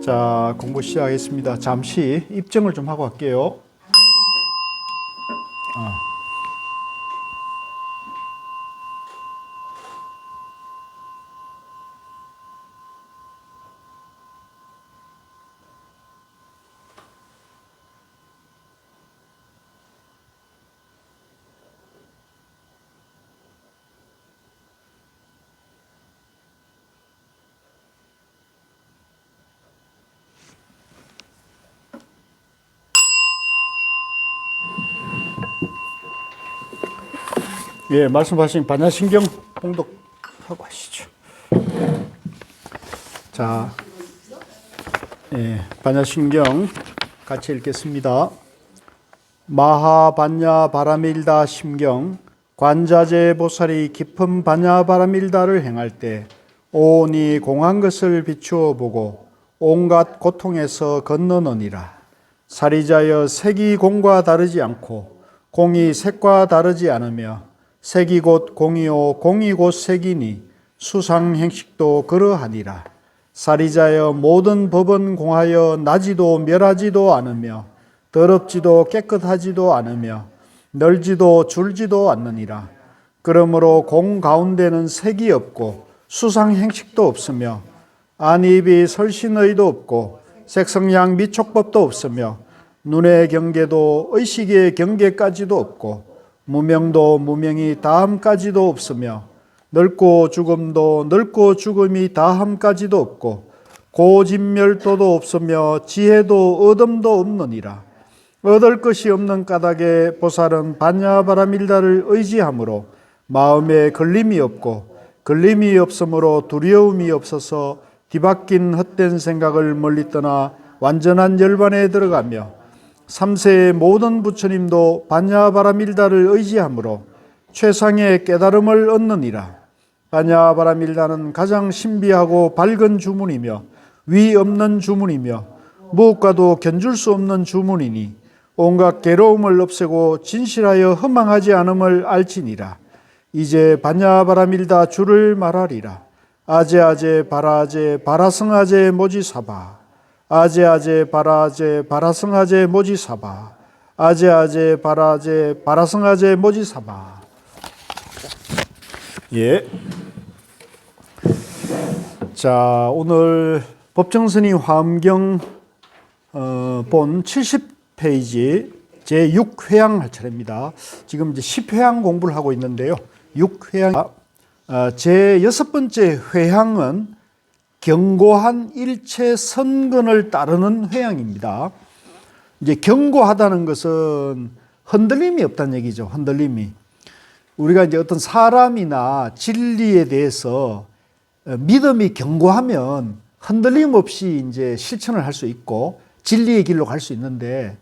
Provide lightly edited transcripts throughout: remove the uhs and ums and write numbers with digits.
자, 공부 시작하겠습니다. 잠시 입증을 좀 하고 갈게요. 예, 말씀하신 반야신경 봉독하고 하시죠. 자, 예, 반야신경 같이 읽겠습니다. 마하반야 바라밀다 심경 관자재 보살이 깊은 반야 바라밀다를 행할 때 온이 공한 것을 비추어 보고 온갖 고통에서 건너느니라. 사리자여 색이 공과 다르지 않고 공이 색과 다르지 않으며 색이 곧 공이요 공이 곧 색이니 수상행식도 그러하니라. 사리자여 모든 법은 공하여 나지도 멸하지도 않으며 더럽지도 깨끗하지도 않으며 널지도 줄지도 않느니라. 그러므로 공 가운데는 색이 없고 수상행식도 없으며 안입이 설신의도 없고 색성양 미촉법도 없으며 눈의 경계도 의식의 경계까지도 없고 무명도 무명이 다함까지도 없으며 넓고 죽음도 넓고 죽음이 다함까지도 없고 고진멸도도 없으며 지혜도 얻음도 없느니라. 얻을 것이 없는 까닭에 보살은 반야바라밀다를 의지함으로 마음에 걸림이 없고 걸림이 없으므로 두려움이 없어서 뒤바뀐 헛된 생각을 멀리 떠나 완전한 열반에 들어가며 삼세의 모든 부처님도 반야바라밀다를 의지함으로 최상의 깨달음을 얻느니라. 반야바라밀다는 가장 신비하고 밝은 주문이며 위 없는 주문이며 무엇과도 견줄 수 없는 주문이니 온갖 괴로움을 없애고 진실하여 허망하지 않음을 알지니라. 이제 반야바라밀다 주를 말하리라. 아제아제 바라아제 바라성아제 모지사바 아제아제 바라아제 바라성아제 모지사바 아제아제 바라아제 바라성아제 모지사바. 예. 자, 오늘 법정스님 화엄경 본 70페이지 제6회양 할 차례입니다. 지금 이제 10회양 공부를 하고 있는데요. 6회양 제6번째 회양은 견고한 일체 선근을 따르는 회양입니다. 이제 견고하다는 것은 흔들림이 없다는 얘기죠. 흔들림이. 우리가 이제 어떤 사람이나 진리에 대해서 믿음이 견고하면 흔들림 없이 이제 실천을 할 수 있고 진리의 길로 갈 수 있는데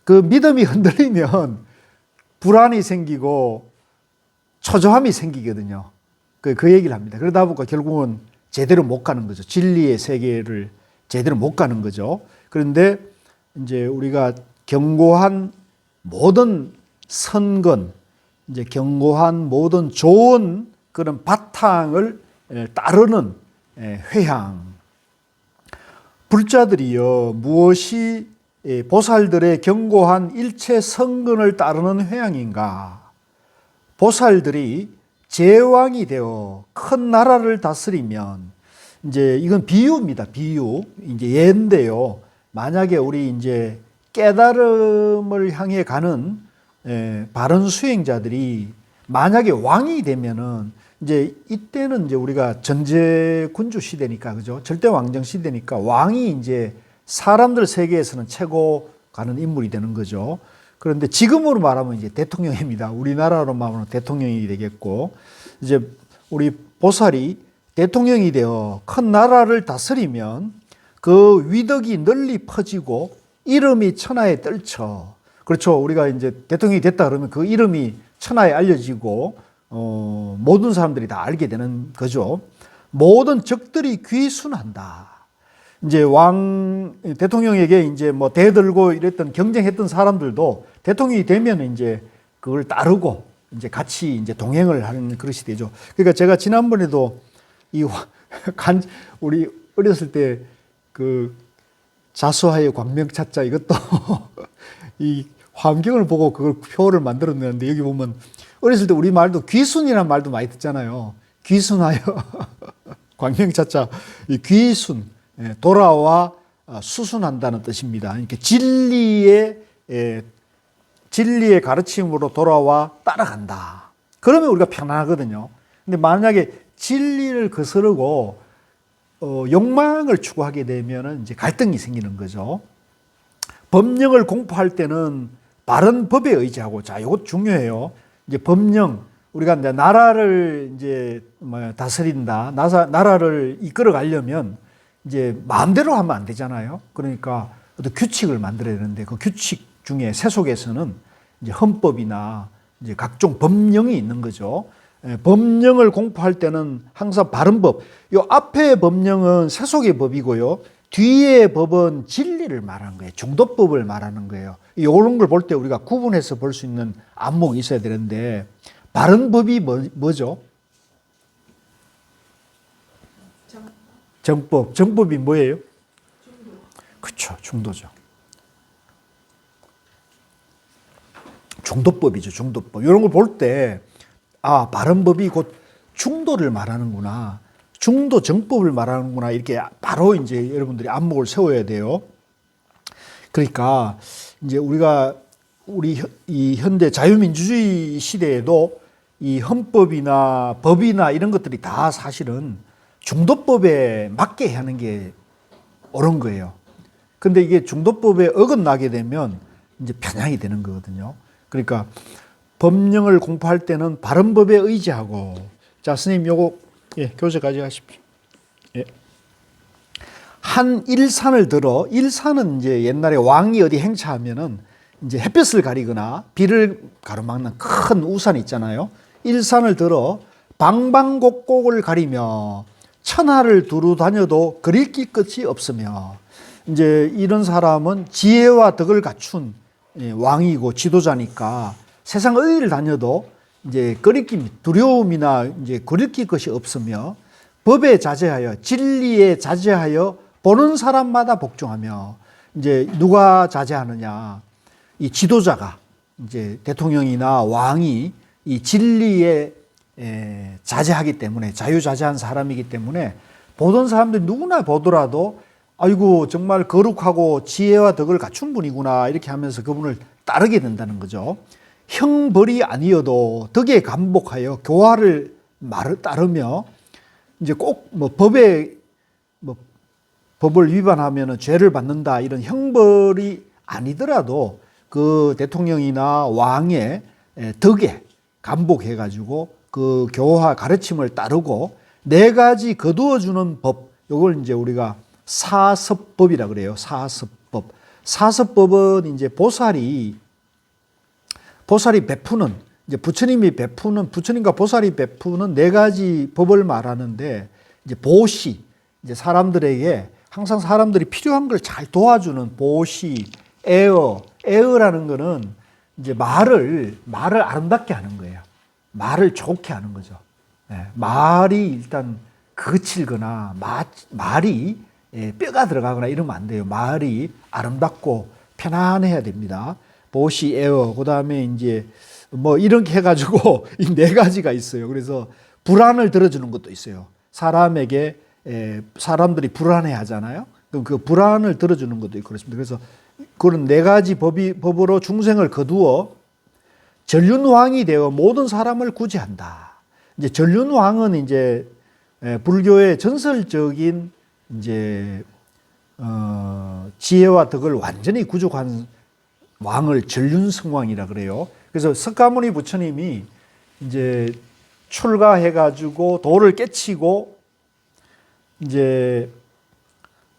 그 믿음이 흔들리면 불안이 생기고 초조함이 생기거든요. 그 얘기를 합니다. 그러다 보니까 결국은 제대로 못 가는 거죠. 진리의 세계를 제대로 못 가는 거죠. 그런데 이제 우리가 견고한 모든 선근, 이제 견고한 모든 좋은 그런 바탕을 따르는 회향. 불자들이요, 무엇이 보살들의 견고한 일체 선근을 따르는 회향인가? 보살들이 제왕이 되어 큰 나라를 다스리면, 이제 이건 비유입니다. 비유. 이제 예인데요. 만약에 우리 이제 깨달음을 향해 가는 바른 수행자들이 만약에 왕이 되면은 이제 이때는 이제 우리가 전제군주 시대니까, 그죠? 절대왕정 시대니까 왕이 이제 사람들 세계에서는 최고 가는 인물이 되는 거죠. 그런데 지금으로 말하면 이제 대통령입니다. 우리나라로 말하면 대통령이 되겠고, 이제 우리 보살이 대통령이 되어 큰 나라를 다스리면 그 위덕이 널리 퍼지고 이름이 천하에 떨쳐. 그렇죠. 우리가 이제 대통령이 됐다 그러면 그 이름이 천하에 알려지고 모든 사람들이 다 알게 되는 거죠. 모든 적들이 귀순한다. 이제 대통령에게 이제 뭐 대들고 이랬던 경쟁했던 사람들도 대통령이 되면 이제 그걸 따르고 이제 같이 이제 동행을 하는 그릇이 되죠. 그러니까 제가 지난번에도 우리 어렸을 때 그 자수하여 광명 찾자, 이것도 이 환경을 보고 그걸 표를 만들어내는데, 여기 보면 어렸을 때 우리 말도 귀순이라는 말도 많이 듣잖아요. 귀순하여 광명 찾자. 이 귀순, 돌아와 수순한다는 뜻입니다. 이렇게 진리의 가르침으로 돌아와 따라간다. 그러면 우리가 편안하거든요. 근데 만약에 진리를 거스르고 욕망을 추구하게 되면 이제 갈등이 생기는 거죠. 법령을 공포할 때는 바른 법에 의지하고, 자, 이것 중요해요. 이제 법령, 우리가 이제 나라를 이제 다스린다, 나라를 이끌어 가려면 이제 마음대로 하면 안 되잖아요. 그러니까 어떤 규칙을 만들어야 되는데, 그 규칙 중에 세속에서는 이제 헌법이나 이제 각종 법령이 있는 거죠. 법령을 공포할 때는 항상 바른 법, 요 앞에 법령은 세속의 법이고요, 뒤에 법은 진리를 말하는 거예요. 중도법을 말하는 거예요. 이런 걸 볼 때 우리가 구분해서 볼 수 있는 안목이 있어야 되는데, 바른 법이 뭐죠? 정법. 정법이 뭐예요? 중도. 그렇죠. 중도죠. 중도법이죠. 중도법. 이런 걸 볼 때, 아, 바른 법이 곧 중도를 말하는구나, 중도 정법을 말하는구나, 이렇게 바로 이제 여러분들이 안목을 세워야 돼요. 그러니까 이제 우리 이 현대 자유민주주의 시대에도 이 헌법이나 법이나 이런 것들이 다 사실은 중도법에 맞게 하는 게 옳은 거예요. 근데 이게 중도법에 어긋나게 되면 이제 편향이 되는 거거든요. 그러니까 법령을 공포할 때는 바른 법에 의지하고, 자, 스님 요거, 교재 가져가십시오. 한 일산을 들어, 일산은 이제 옛날에 왕이 어디 행차하면은 이제 햇볕을 가리거나 비를 가로막는 큰 우산 있잖아요. 일산을 들어 방방곡곡을 가리며 천하를 두루 다녀도 그릴 길 끝이 없으며, 이제 이런 사람은 지혜와 덕을 갖춘 왕이고 지도자니까 세상 어디를 다녀도 이제 거리낌, 두려움이나 이제 거리낄 것이 없으며, 법에 자제하여, 진리에 자제하여 보는 사람마다 복종하며, 이제 누가 자제하느냐? 이 지도자가, 이제 대통령이나 왕이 이 진리에 자제하기 때문에, 자유자재한 사람이기 때문에 보던 사람들이 누구나 보더라도 아이고 정말 거룩하고 지혜와 덕을 갖춘 분이구나, 이렇게 하면서 그분을 따르게 된다는 거죠. 형벌이 아니어도 덕에 감복하여 교화를 따르며, 이제 꼭 법을 위반하면 죄를 받는다, 이런 형벌이 아니더라도 그 대통령이나 왕의 덕에 감복해가지고 그 교화 가르침을 따르고 네 가지 거두어주는 법, 요걸 이제 우리가 사섭법이라 그래요. 사섭법. 사섭법은 이제 보살이 베푸는, 이제 부처님과 보살이 베푸는 네 가지 법을 말하는데, 이제 보시, 이제 사람들에게 항상 사람들이 필요한 걸 잘 도와주는 보시, 에어라는 거는 이제 말을 아름답게 하는 거예요. 말을 좋게 하는 거죠. 말이 일단 거칠거나 말이 뼈가 들어가거나 이러면 안 돼요. 말이 아름답고 편안해야 됩니다. 보시, 그 다음에 이제 이렇게 해가지고 이 네 가지가 있어요. 그래서 불안을 들어주는 것도 있어요. 사람에게 사람들이 불안해 하잖아요. 그럼 그 불안을 들어주는 것도 있고 그렇습니다. 그래서 그런 네 가지 법으로 중생을 거두어 전륜왕이 되어 모든 사람을 구제한다. 이제 전륜왕은 이제 불교의 전설적인 이제 지혜와 덕을 완전히 구족한 왕을 전륜성왕이라 그래요. 그래서 석가모니 부처님이 이제 출가해가지고 도를 깨치고 이제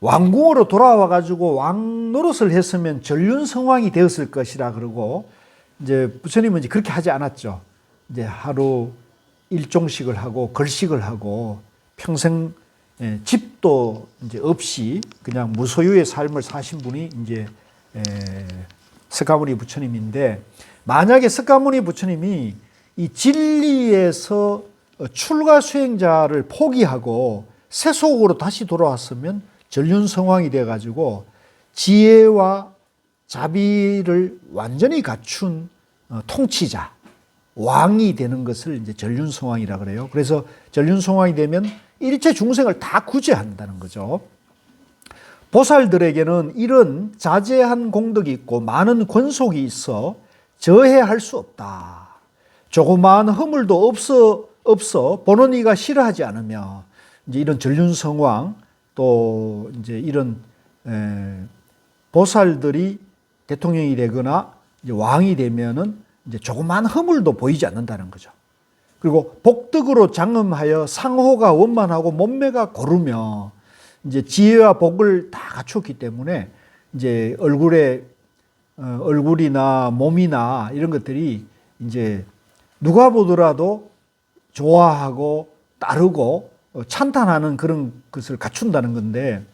왕궁으로 돌아와가지고 왕 노릇을 했으면 전륜성왕이 되었을 것이라 그러고, 이제 부처님은 이제 그렇게 하지 않았죠. 이제 하루 일종식을 하고 걸식을 하고 평생 집도 이제 없이 그냥 무소유의 삶을 사신 분이 이제 석가모니 부처님인데, 만약에 석가모니 부처님이 이 진리에서 출가 수행자를 포기하고 세속으로 다시 돌아왔으면 전륜성왕이 돼가지고 지혜와 자비를 완전히 갖춘 통치자, 왕이 되는 것을 이제 전륜성왕이라 그래요. 그래서 전륜성왕이 되면 일체 중생을 다 구제한다는 거죠. 보살들에게는 이런 자제한 공덕이 있고 많은 권속이 있어 저해할 수 없다. 조그마한 허물도 없어 보는 이가 싫어하지 않으며, 이제 이런 전륜성왕 또 이제 이런 보살들이 대통령이 되거나 이제 왕이 되면은 이제 조그마한 허물도 보이지 않는다는 거죠. 그리고 복덕으로 장엄하여 상호가 원만하고 몸매가 고르며 이제 지혜와 복을 다 갖췄기 때문에 이제 얼굴이나 몸이나 이런 것들이 이제 누가 보더라도 좋아하고 따르고 찬탄하는 그런 것을 갖춘다는 건데,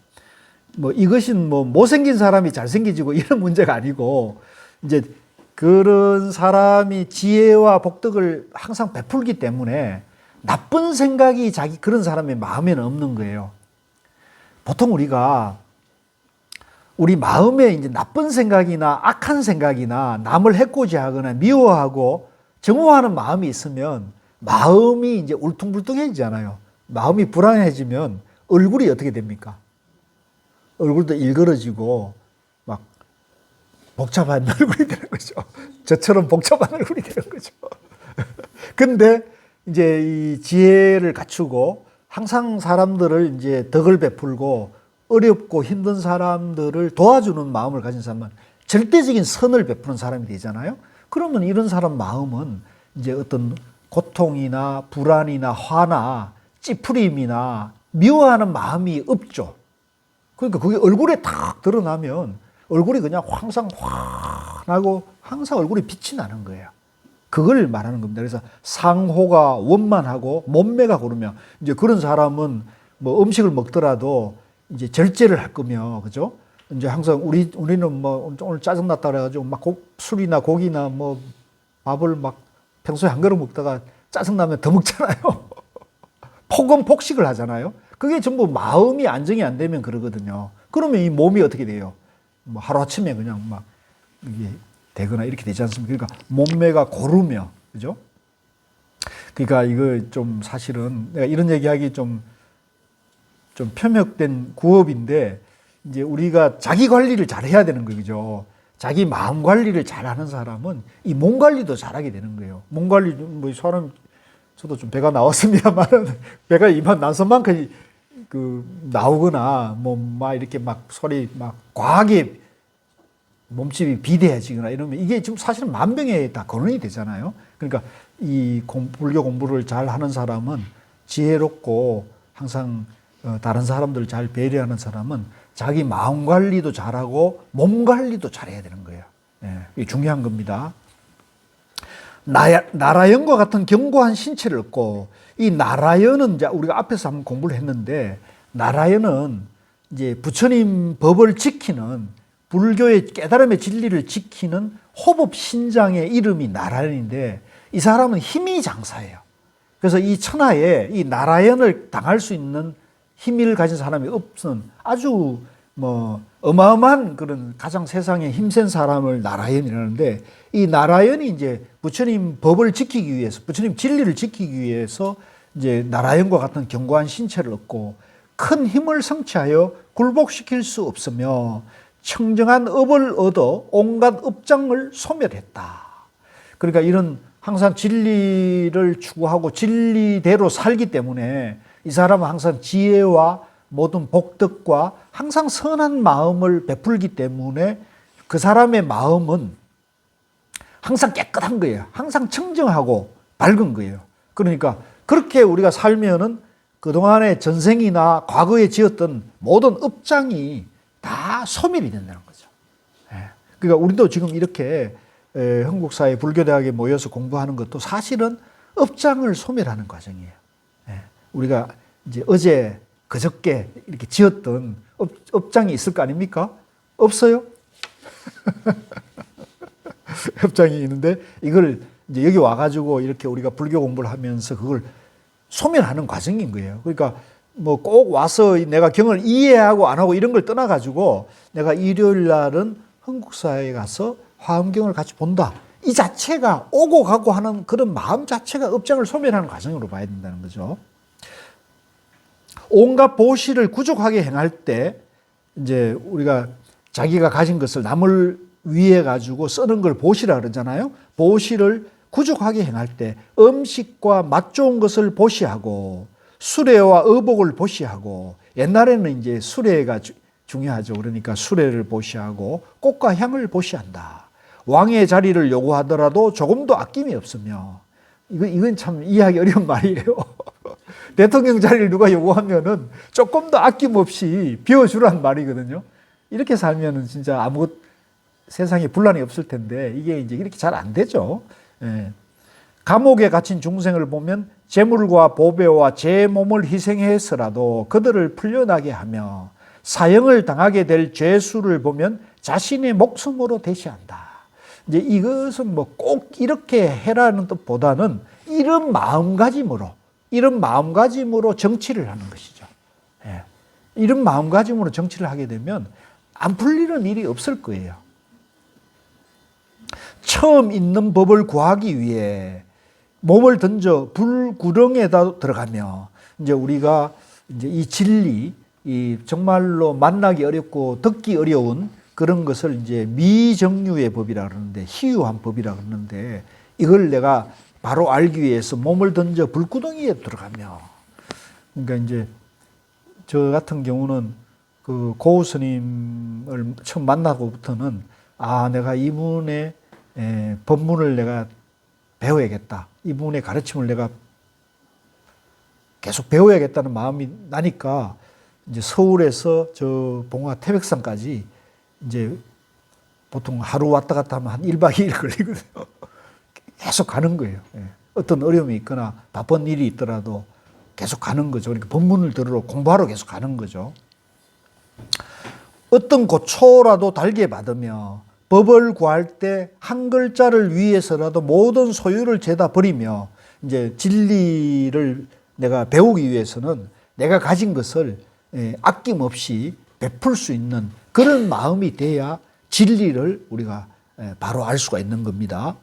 뭐 이것은 뭐 못생긴 사람이 잘생기지고 이런 문제가 아니고, 이제 그런 사람이 지혜와 복덕을 항상 베풀기 때문에 나쁜 생각이 그런 사람의 마음에는 없는 거예요. 보통 우리 마음에 이제 나쁜 생각이나 악한 생각이나 남을 해코지 하거나 미워하고 증오하는 마음이 있으면 마음이 이제 울퉁불퉁해지잖아요. 마음이 불안해지면 얼굴이 어떻게 됩니까? 얼굴도 일그러지고 막 복잡한 얼굴이 되는 거죠. 저처럼 복잡한 얼굴이 되는 거죠. 근데 이제 이 지혜를 갖추고 항상 사람들을 이제 덕을 베풀고 어렵고 힘든 사람들을 도와주는 마음을 가진 사람은 절대적인 선을 베푸는 사람이 되잖아요. 그러면 이런 사람 마음은 이제 어떤 고통이나 불안이나 화나 찌푸림이나 미워하는 마음이 없죠. 그러니까 그게 얼굴에 탁 드러나면 얼굴이 그냥 항상 환하고 항상 얼굴에 빛이 나는 거예요. 그걸 말하는 겁니다. 그래서 상호가 원만하고 몸매가 고르며, 이제 그런 사람은 뭐 음식을 먹더라도 이제 절제를 할 거며, 그죠? 이제 항상 우리는 뭐 오늘 짜증났다 그래가지고 막 술이나 고기나 뭐 밥을 막 평소에 한 그릇 먹다가 짜증나면 더 먹잖아요. 폭식을 하잖아요. 그게 전부 마음이 안정이 안 되면 그러거든요. 그러면 이 몸이 어떻게 돼요? 뭐 하루아침에 그냥 막 이게 되거나 이렇게 되지 않습니까? 그러니까 몸매가 고르며, 그죠? 그러니까 이거 좀 사실은 내가 이런 얘기하기 좀 편협된 구업인데, 이제 우리가 자기 관리를 잘 해야 되는 거죠. 자기 마음 관리를 잘 하는 사람은 이 몸 관리도 잘하게 되는 거예요. 몸 관리, 뭐 사람, 저도 좀 배가 나왔습니다만은 배가 이만 난선만큼 나오거나 뭐 막 이렇게 막 소리 막 과하게 몸집이 비대해지거나 이러면 이게 지금 사실은 만병에 다 거론이 되잖아요. 그러니까 이 불교 공부를 잘 하는 사람은 지혜롭고 항상 다른 사람들을 잘 배려하는 사람은 자기 마음 관리도 잘하고 몸 관리도 잘해야 되는 거예요. 이게 중요한 겁니다. 나라연과 같은 견고한 신체를 얻고, 이 나라연은 이제 우리가 앞에서 한번 공부를 했는데, 나라연은 이제 부처님 법을 지키는, 불교의 깨달음의 진리를 지키는 호법 신장의 이름이 나라연인데, 이 사람은 힘이 장사예요. 그래서 이 천하에 이 나라연을 당할 수 있는 힘을 가진 사람이 없는 아주 뭐 어마어마한 그런 가장 세상에 힘센 사람을 나라연이라는데, 이 나라연이 이제 부처님 법을 지키기 위해서, 부처님 진리를 지키기 위해서 이제 나라연과 같은 견고한 신체를 얻고 큰 힘을 성취하여 굴복시킬 수 없으며 청정한 업을 얻어 온갖 업장을 소멸했다. 그러니까 이런 항상 진리를 추구하고 진리대로 살기 때문에 이 사람은 항상 지혜와 모든 복덕과 항상 선한 마음을 베풀기 때문에 그 사람의 마음은 항상 깨끗한 거예요. 항상 청정하고 밝은 거예요. 그러니까 그렇게 우리가 살면은 그동안의 전생이나 과거에 지었던 모든 업장이 다 소멸이 된다는 거죠. 그러니까 우리도 지금 이렇게 한국사회 불교대학에 모여서 공부하는 것도 사실은 업장을 소멸하는 과정이에요. 우리가 이제 어제 그저께 이렇게 지었던 업장이 있을 거 아닙니까? 없어요? 업장이 있는데 이걸 이제 여기 와가지고 이렇게 우리가 불교 공부를 하면서 그걸 소멸하는 과정인 거예요. 그러니까 뭐 꼭 와서 내가 경을 이해하고 안 하고 이런 걸 떠나가지고 내가 일요일 날은 흥국사에 가서 화엄경을 같이 본다. 이 자체가 오고 가고 하는 그런 마음 자체가 업장을 소멸하는 과정으로 봐야 된다는 거죠. 온갖 보시를 구족하게 행할 때 이제 우리가 자기가 가진 것을 남을 위해 가지고 쓰는 걸 보시라 그러잖아요. 보시를 구족하게 행할 때 음식과 맛 좋은 것을 보시하고 수레와 의복을 보시하고, 옛날에는 이제 수레가 중요하죠. 그러니까 수레를 보시하고 꽃과 향을 보시한다. 왕의 자리를 요구하더라도 조금도 아낌이 없으며, 이건 참 이해하기 어려운 말이에요. 대통령 자리를 누가 요구하면은 조금도 아낌없이 비워주란 말이거든요. 이렇게 살면은 진짜 아무 세상에 분란이 없을 텐데 이게 이제 이렇게 잘 안 되죠. 예. 감옥에 갇힌 중생을 보면 재물과 보배와 제 몸을 희생해서라도 그들을 풀려나게 하며 사형을 당하게 될 죄수를 보면 자신의 목숨으로 대시한다. 이제 이것은 뭐 꼭 이렇게 해라는 뜻보다는 이런 마음가짐으로 정치를 하는 것이죠. 예. 이런 마음가짐으로 정치를 하게 되면 안 풀리는 일이 없을 거예요. 처음 있는 법을 구하기 위해 몸을 던져 불구렁에다 들어가며, 이제 우리가 이제 이 진리, 이 정말로 만나기 어렵고 듣기 어려운 그런 것을 이제 미정유의 법이라 그러는데, 희유한 법이라 그러는데, 이걸 내가 바로 알기 위해서 몸을 던져 불구덩이에 들어가며, 그러니까 이제 저 같은 경우는 그 고우 스님을 처음 만나고부터는 내가 이분의 법문을 내가 배워야겠다. 이분의 가르침을 내가 계속 배워야겠다는 마음이 나니까 이제 서울에서 저 봉화 태백산까지 이제 보통 하루 왔다 갔다 하면 한 1박 2일 걸리거든요. 계속 가는 거예요. 어떤 어려움이 있거나 바쁜 일이 있더라도 계속 가는 거죠. 그러니까 법문을 들으러 공부하러 계속 가는 거죠. 어떤 고초라도 달게 받으며 법을 구할 때 한 글자를 위해서라도 모든 소유를 죄다 버리며, 이제 진리를 내가 배우기 위해서는 내가 가진 것을 아낌없이 베풀 수 있는 그런 마음이 돼야 진리를 우리가 바로 알 수가 있는 겁니다.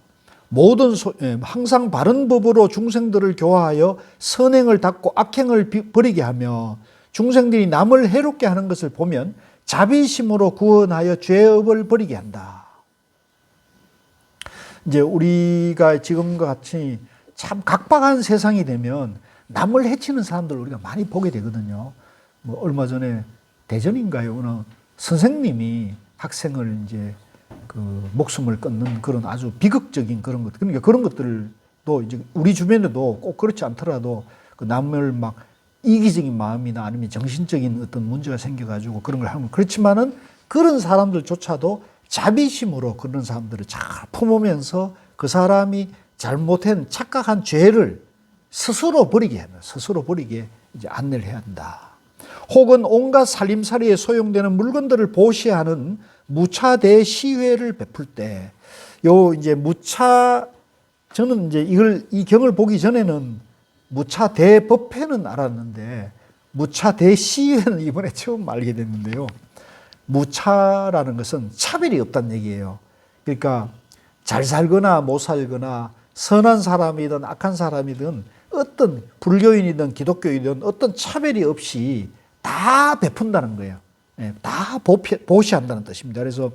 항상 바른 법으로 중생들을 교화하여 선행을 닦고 악행을 버리게 하며 중생들이 남을 해롭게 하는 것을 보면 자비심으로 구원하여 죄업을 버리게 한다. 이제 우리가 지금과 같이 참 각박한 세상이 되면 남을 해치는 사람들을 우리가 많이 보게 되거든요. 뭐 얼마 전에 대전인가요? 어느 선생님이 학생을 이제 그 목숨을 끊는 그런 아주 비극적인 그런 것, 그러니까 그런 것들도 이제 우리 주변에도 꼭 그렇지 않더라도 그 남을 막 이기적인 마음이나 아니면 정신적인 어떤 문제가 생겨가지고 그런 걸 하면, 그렇지만은 그런 사람들조차도 자비심으로 그런 사람들을 잘 품으면서 그 사람이 잘못한 착각한 죄를 스스로 버리게 하면, 스스로 버리게 이제 안내를 해야 한다. 혹은 온갖 살림살이에 소용되는 물건들을 보시하는 무차대 시회를 베풀 때, 이제 저는 이제 이 경을 보기 전에는 무차대법회는 알았는데 무차대시회는 이번에 처음 알게 됐는데요. 무차라는 것은 차별이 없다는 얘기예요. 그러니까 잘 살거나 못 살거나 선한 사람이든 악한 사람이든 어떤 불교인이든 기독교이든 어떤 차별이 없이 다 베푼다는 거예요. 다 보시한다는 뜻입니다. 그래서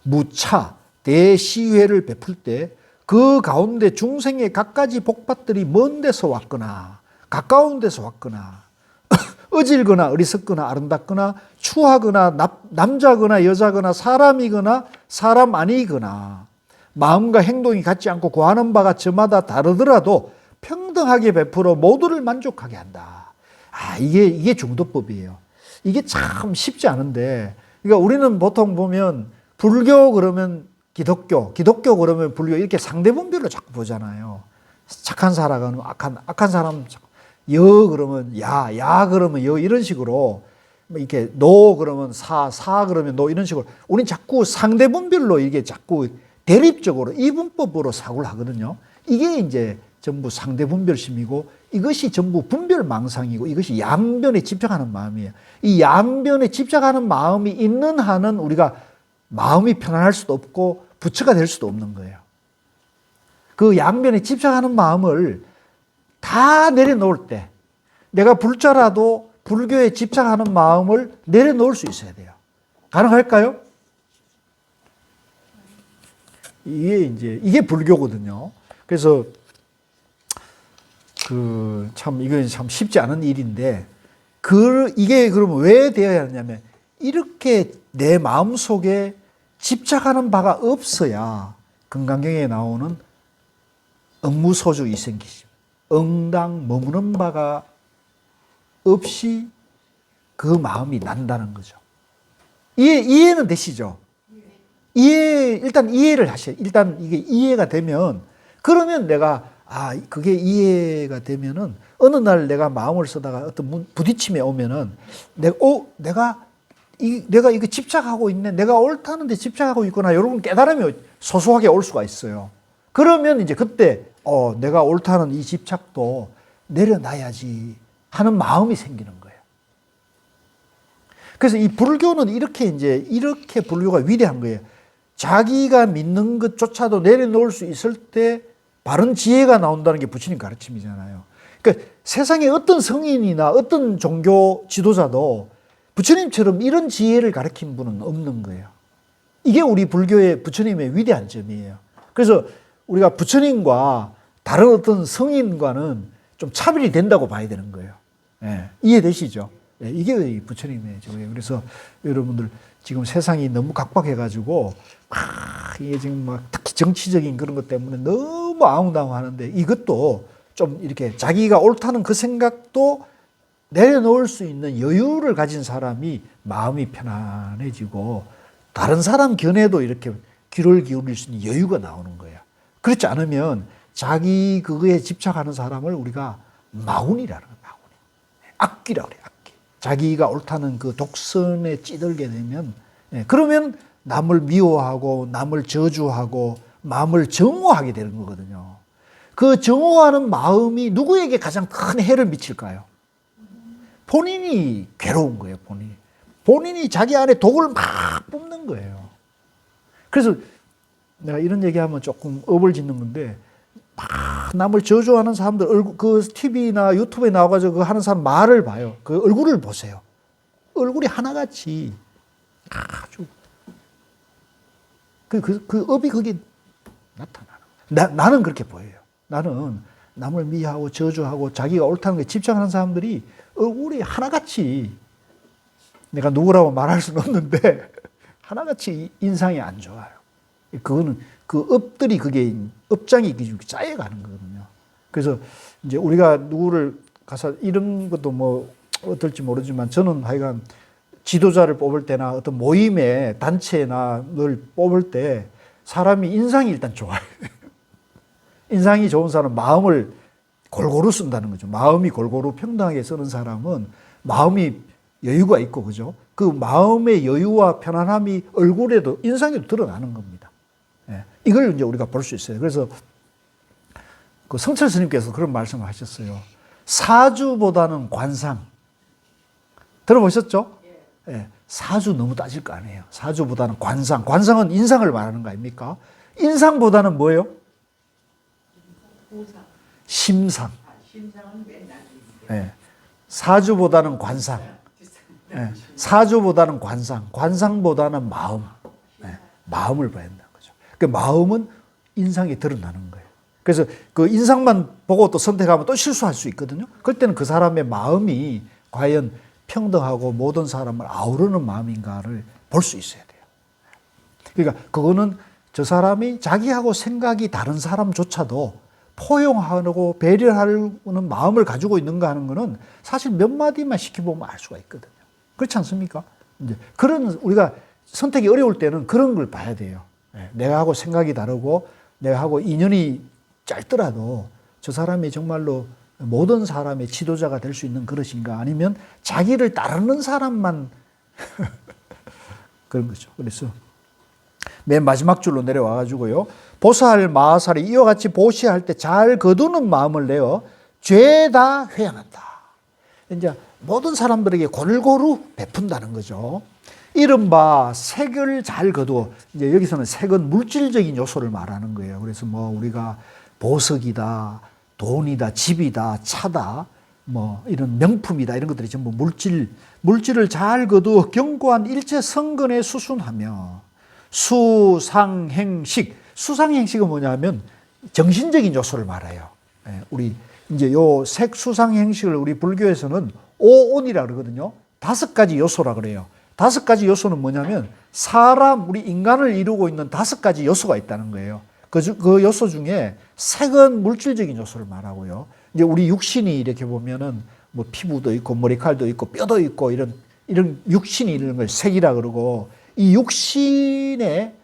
무차 대시회를 베풀 때 그 가운데 중생의 갖가지 복받들이 먼 데서 왔거나 가까운 데서 왔거나 어질거나 어리석거나 아름답거나 추하거나 남자거나 여자거나 사람이거나 사람 아니거나 마음과 행동이 같지 않고 구하는 바가 저마다 다르더라도 평등하게 베풀어 모두를 만족하게 한다. 이게 중도법이에요. 이게 참 쉽지 않은데, 그러니까 우리는 보통 보면 불교 그러면 기독교 그러면 불교, 이렇게 상대분별로 자꾸 보잖아요. 착한 사람은 악한 사람, 여 그러면 야 그러면 여, 이런 식으로 이렇게 노 그러면 사 그러면 노, 이런 식으로 우리는 자꾸 상대분별로 이게 자꾸 대립적으로 이분법으로 사고를 하거든요. 이게 이제 전부 상대분별심이고 이것이 전부 분별망상이고 이것이 양변에 집착하는 마음이에요. 이 양변에 집착하는 마음이 있는 한은 우리가 마음이 편안할 수도 없고 부처가 될 수도 없는 거예요. 그 양변에 집착하는 마음을 다 내려놓을 때 내가 불자라도 불교에 집착하는 마음을 내려놓을 수 있어야 돼요. 가능할까요? 이게 불교거든요. 그래서 이건 참 쉽지 않은 일인데 이게 그러면 왜 되어야 하냐면 이렇게 내 마음 속에 집착하는 바가 없어야 금강경에 나오는 응무소주 이생기심, 응당 머무는 바가 없이 그 마음이 난다는 거죠. 이해는 되시죠? 일단 이해를 하셔요. 일단 이게 이해가 되면, 그러면 그게 이해가 되면은, 어느 날 내가 마음을 쓰다가 어떤 부딪힘에 오면은, 내가 이거 집착하고 있네. 내가 옳다는데 집착하고 있구나. 여러분 깨달음이 소소하게 올 수가 있어요. 그러면 이제 그때, 내가 옳다는 이 집착도 내려놔야지 하는 마음이 생기는 거예요. 그래서 이 불교는 이렇게 불교가 위대한 거예요. 자기가 믿는 것조차도 내려놓을 수 있을 때 바른 지혜가 나온다는 게 부처님 가르침이잖아요. 그러니까 세상에 어떤 성인이나 어떤 종교 지도자도 부처님처럼 이런 지혜를 가르친 분은 없는 거예요. 이게 우리 불교의 부처님의 위대한 점이에요. 그래서 우리가 부처님과 다른 어떤 성인과는 좀 차별이 된다고 봐야 되는 거예요. 예, 이해되시죠? 예, 이게 부처님의 점이에요. 그래서 여러분들 지금 세상이 너무 각박해가지고 이게 지금 특히 정치적인 그런 것 때문에 너무 아웅다웅하는데 이것도 좀 이렇게 자기가 옳다는 그 생각도 내려놓을 수 있는 여유를 가진 사람이 마음이 편안해지고 다른 사람 견해도 이렇게 귀를 기울일 수 있는 여유가 나오는 거예요. 그렇지 않으면 자기 그거에 집착하는 사람을 우리가 마운이라는 거예요. 마운. 악귀라고 그래요. 악귀. 자기가 옳다는 그 독선에 찌들게 되면, 그러면 남을 미워하고 남을 저주하고 마음을 정오하게 되는 거거든요. 그 정오하는 마음이 누구에게 가장 큰 해를 미칠까요? 본인이 괴로운 거예요. 본인이 자기 안에 독을 막 뿜는 거예요. 그래서 내가 이런 얘기하면 조금 업을 짓는 건데, 막 남을 저주하는 사람들 그 TV나 유튜브에 나와가지고 그 하는 사람 말을 봐요. 그 얼굴을 보세요. 얼굴이 하나같이 아주 그 업이 거기 나타나는. 나는 그렇게 보여요. 나는 남을 미워하고 저주하고 자기가 옳다는 게 집착하는 사람들이 얼굴이 하나같이, 내가 누구라고 말할 수는 없는데 하나같이 인상이 안 좋아요. 그거는 그 업들이 그게 업장이 짜여가는 거거든요. 그래서 이제 우리가 누구를 가서 이런 것도 뭐 어떨지 모르지만 저는 하여간 지도자를 뽑을 때나 어떤 모임에 단체나 늘 뽑을 때 사람이 인상이 일단 좋아요. 인상이 좋은 사람은 마음을 골고루 쓴다는 거죠. 마음이 골고루 평등하게 쓰는 사람은 마음이 여유가 있고, 그죠? 그 마음의 여유와 편안함이 얼굴에도 인상에도 드러나는 겁니다. 예. 이걸 이제 우리가 볼 수 있어요. 그래서 그 성철 스님께서 그런 말씀을 하셨어요. 사주보다는 관상. 들어보셨죠? 예. 사주 너무 따질 거 아니에요. 사주보다는 관상. 관상은 인상을 말하는 거 아닙니까? 인상보다는 뭐예요? 심상. 예. 사주보다는 관상. 예. 사주보다는 관상. 관상보다는 마음. 예. 마음을 봐야 된다는 거죠. 그 마음은 인상에 드러나는 거예요. 그래서 그 인상만 보고 또 선택하면 또 실수할 수 있거든요. 그럴 때는 그 사람의 마음이 과연 평등하고 모든 사람을 아우르는 마음인가를 볼 수 있어야 돼요. 그러니까 그거는 저 사람이 자기하고 생각이 다른 사람조차도 포용하고 배려하는 마음을 가지고 있는가 하는 거는 사실 몇 마디만 시켜보면 알 수가 있거든요. 그렇지 않습니까? 이제 우리가 선택이 어려울 때는 그런 걸 봐야 돼요. 내가하고 생각이 다르고 내가하고 인연이 짧더라도 저 사람이 정말로 모든 사람의 지도자가 될 수 있는 그릇인가, 아니면 자기를 따르는 사람만 그런 거죠. 그래서 맨 마지막 줄로 내려와 가지고요. 보살, 마살이 이와 같이 보시할 때 잘 거두는 마음을 내어 죄다 회양한다. 이제 모든 사람들에게 골고루 베푼다는 거죠. 이른바 색을 잘 거두어, 이제 여기서는 색은 물질적인 요소를 말하는 거예요. 그래서 뭐 우리가 보석이다, 돈이다, 집이다, 차다, 뭐 이런 명품이다, 이런 것들이 전부 물질을 잘 거두어 견고한 일체 성근에 수순하며 수상행식. 수상행식은 뭐냐면 정신적인 요소를 말해요. 우리 이제 요 색 수상행식을 우리 불교에서는 오온이라 그러거든요. 5가지 요소라 그래요. 5가지 요소는 뭐냐면 우리 인간을 이루고 있는 5가지 요소가 있다는 거예요. 그 요소 중에 색은 물질적인 요소를 말하고요. 이제 우리 육신이 이렇게 보면은 뭐 피부도 있고 머리칼도 있고 뼈도 있고 이런 육신이 이런 걸 색이라 그러고, 이 육신에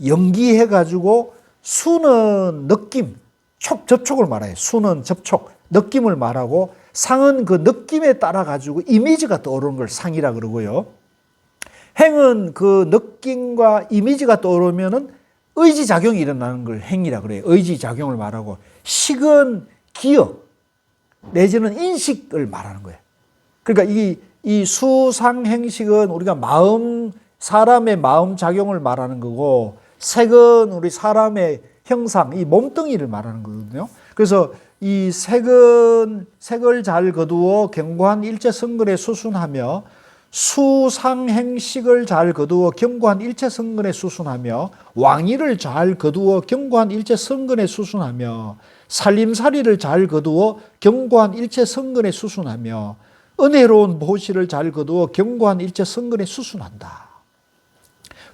연기해 가지고 수는 느낌, 접촉을 말해요. 수는 접촉, 느낌을 말하고, 상은 그 느낌에 따라 가지고 이미지가 떠오르는 걸 상이라 그러고요. 행은 그 느낌과 이미지가 떠오르면은 의지작용이 일어나는 걸 행이라 그래요. 의지작용을 말하고, 식은 기억 내지는 인식을 말하는 거예요. 그러니까 이 수상행식은 우리가 사람의 마음 작용을 말하는 거고, 색은 우리 사람의 형상, 이 몸뚱이를 말하는 거거든요. 그래서 이 색을 잘 거두어 견고한 일체 성근에 수순하며, 수상행식을 잘 거두어 견고한 일체 성근에 수순하며, 왕의를 잘 거두어 견고한 일체 성근에 수순하며, 살림살이를 잘 거두어 견고한 일체 성근에 수순하며, 은혜로운 보시를 잘 거두어 견고한 일체 성근에 수순한다.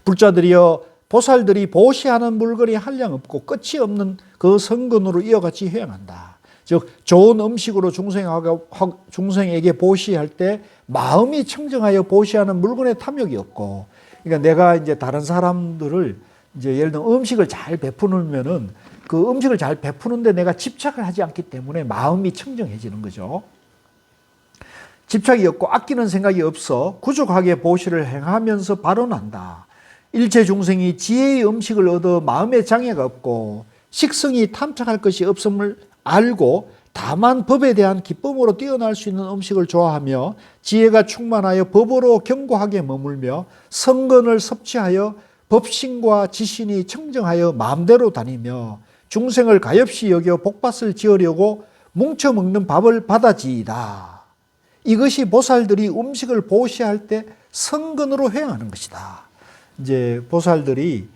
불자들이여, 보살들이 보시하는 물건이 한량없고 끝이 없는 그 성근으로 이어같이 회양한다. 즉 좋은 음식으로 중생에게 보시할 때 마음이 청정하여 보시하는 물건에 탐욕이 없고, 그러니까 내가 이제 다른 사람들을 이제 예를 들어 음식을 잘 베푸면은 그 음식을 잘 베푸는데 내가 집착을 하지 않기 때문에 마음이 청정해지는 거죠. 집착이 없고 아끼는 생각이 없어 구족하게 보시를 행하면서 발언한다. 일체 중생이 지혜의 음식을 얻어 마음에 장애가 없고 식성이 탐착할 것이 없음을 알고 다만 법에 대한 기쁨으로 뛰어날 수 있는 음식을 좋아하며 지혜가 충만하여 법으로 견고하게 머물며 성근을 섭취하여 법신과 지신이 청정하여 마음대로 다니며 중생을 가엾이 여겨 복밭을 지으려고 뭉쳐먹는 밥을 받아지이다. 이것이 보살들이 음식을 보시할 때 성근으로 회양하는 것이다. 이제 보살들이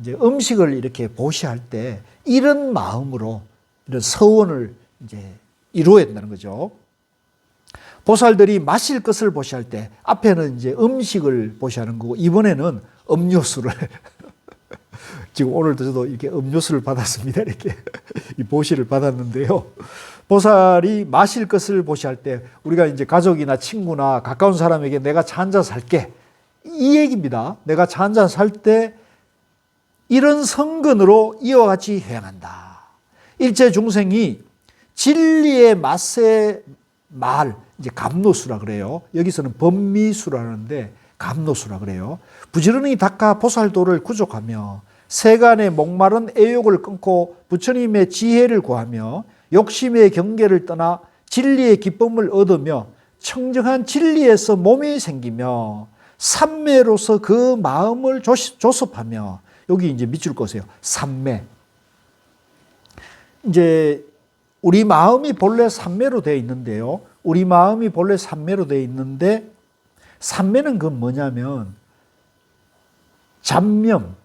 이제 음식을 이렇게 보시할 때 이런 마음으로 이런 서원을 이제 이루어야 된다는 거죠. 보살들이 마실 것을 보시할 때 앞에는 이제 음식을 보시하는 거고, 이번에는 음료수를 지금 오늘도 저도 이렇게 음료수를 받았습니다. 이렇게 이 보시를 받았는데요. 보살이 마실 것을 보시할 때 우리가 이제 가족이나 친구나 가까운 사람에게 내가 차 한 잔 살게, 이 얘기입니다. 내가 차 한 잔 살 때 이런 성근으로 이와 같이 회양한다. 일체 중생이 진리의 맛의 말, 이제 감노수라 그래요. 여기서는 법미수라는데 감노수라 그래요. 부지런히 닦아 보살도를 구족하며 세간의 목마른 애욕을 끊고 부처님의 지혜를 구하며 욕심의 경계를 떠나 진리의 기쁨을 얻으며 청정한 진리에서 몸이 생기며 삼매로서 그 마음을 조섭하며, 여기 이제 밑줄 거세요. 삼매. 이제 우리 마음이 본래 삼매로 되어 있는데요. 우리 마음이 본래 삼매로 되어 있는데, 삼매는 그 뭐냐면 잡념,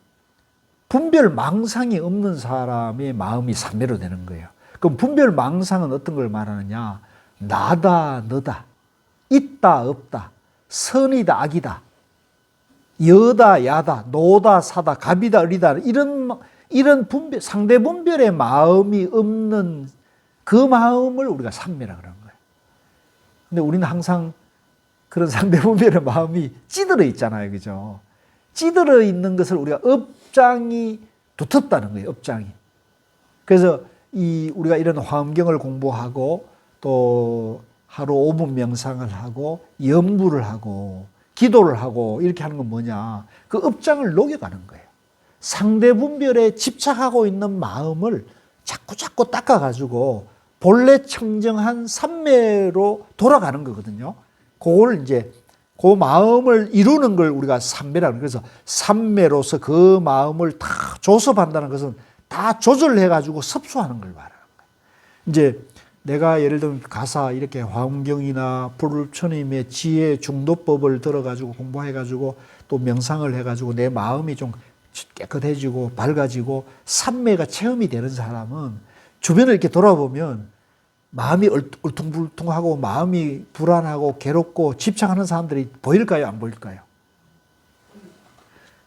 분별 망상이 없는 사람의 마음이 삼매로 되는 거예요. 그럼 분별 망상은 어떤 걸 말하느냐? 나다, 너다, 있다, 없다, 선이다, 악이다, 여다, 야다, 노다, 사다, 갑이다, 을이다, 이런 분별, 상대 분별의 마음이 없는 그 마음을 우리가 삼매라 그러는 거예요. 근데 우리는 항상 그런 상대 분별의 마음이 찌들어 있잖아요. 그죠? 찌들어 있는 것을 우리가 업장이 두텁다는 거예요. 업장이. 그래서 우리가 이런 화엄경을 공부하고 또 하루 5분 명상을 하고 염불을 하고 기도를 하고 이렇게 하는 건 뭐냐? 그 업장을 녹여가는 거예요. 상대 분별에 집착하고 있는 마음을 자꾸 닦아가지고 본래 청정한 삼매로 돌아가는 거거든요. 그걸 이제 그 마음을 이루는 걸 우리가 삼매라고. 그래서 삼매로서 그 마음을 다 조섭한다는 것은 다 조절해 가지고 섭수하는 걸 말하는 거예요. 이제 내가 예를 들면 가사 이렇게 화엄경이나 불천임의 지혜 중도법을 들어 가지고 공부해 가지고 또 명상을 해 가지고 내 마음이 좀 깨끗해지고 밝아지고 삼매가 체험이 되는 사람은 주변을 이렇게 돌아보면 마음이 울퉁불퉁하고 마음이 불안하고 괴롭고 집착하는 사람들이 보일까요? 안 보일까요?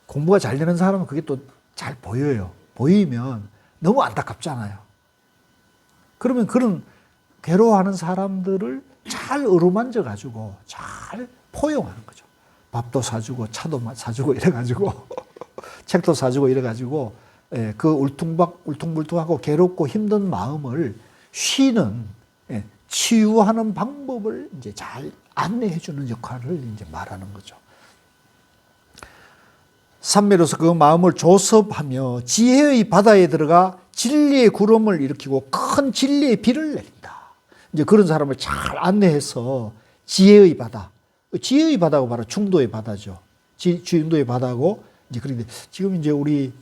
공부가 잘 되는 사람은 그게 또 잘 보여요. 보이면 너무 안타깝잖아요. 그러면 그런 괴로워하는 사람들을 잘 어루만져 가지고 잘 포용하는 거죠. 밥도 사주고 차도 사주고 이래가지고 책도 사주고 이래가지고 그 울퉁불퉁하고 괴롭고 힘든 마음을 쉬는 치유하는 방법을 이제 잘 안내해 주는 역할을 이제 말하는 거죠. 삼매로서 그 마음을 조섭하며 지혜의 바다에 들어가 진리의 구름을 일으키고 큰 진리의 비를 내린다. 이제 그런 사람을 잘 안내해서 지혜의 바다. 지혜의 바다가 바로 중도의 바다죠. 중도의 바다고 이제 그런데 지금 이제 우리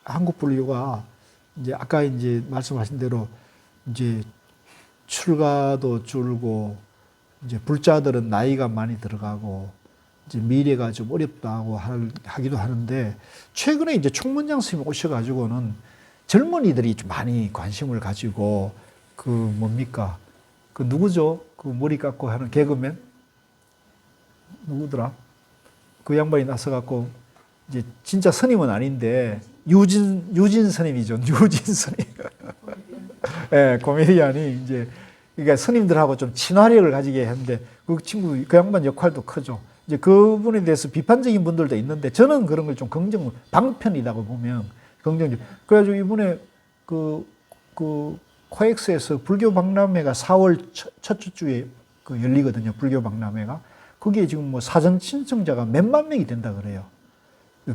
한국 불교가 이제 아까 이제 말씀하신 대로 이제 출가도 줄고 이제 불자들은 나이가 많이 들어가고 이제 미래가 좀 어렵다고 하기도 하는데 최근에 이제 총문장 스님 오셔가지고는 젊은이들이 좀 많이 관심을 가지고 그 뭡니까 그 누구죠 그 머리 깎고 하는 개그맨 누구더라 그 양반이 나서갖고 이제 진짜 스님은 아닌데 유진 스님이죠 유진 스님 예, 코미디언이 이제 그러니까 스님들하고 좀 친화력을 가지게 했는데 그 친구 그 양반 역할도 크죠. 이제 그분에 대해서 비판적인 분들도 있는데 저는 그런 걸 좀 방편이라고 보면 긍정적. 그래가지고 이번에 그 코엑스에서 불교 박람회가 4월 첫째 주에 그 열리거든요. 불교 박람회가. 거기에 지금 뭐 사전 신청자가 몇만 명이 된다 그래요.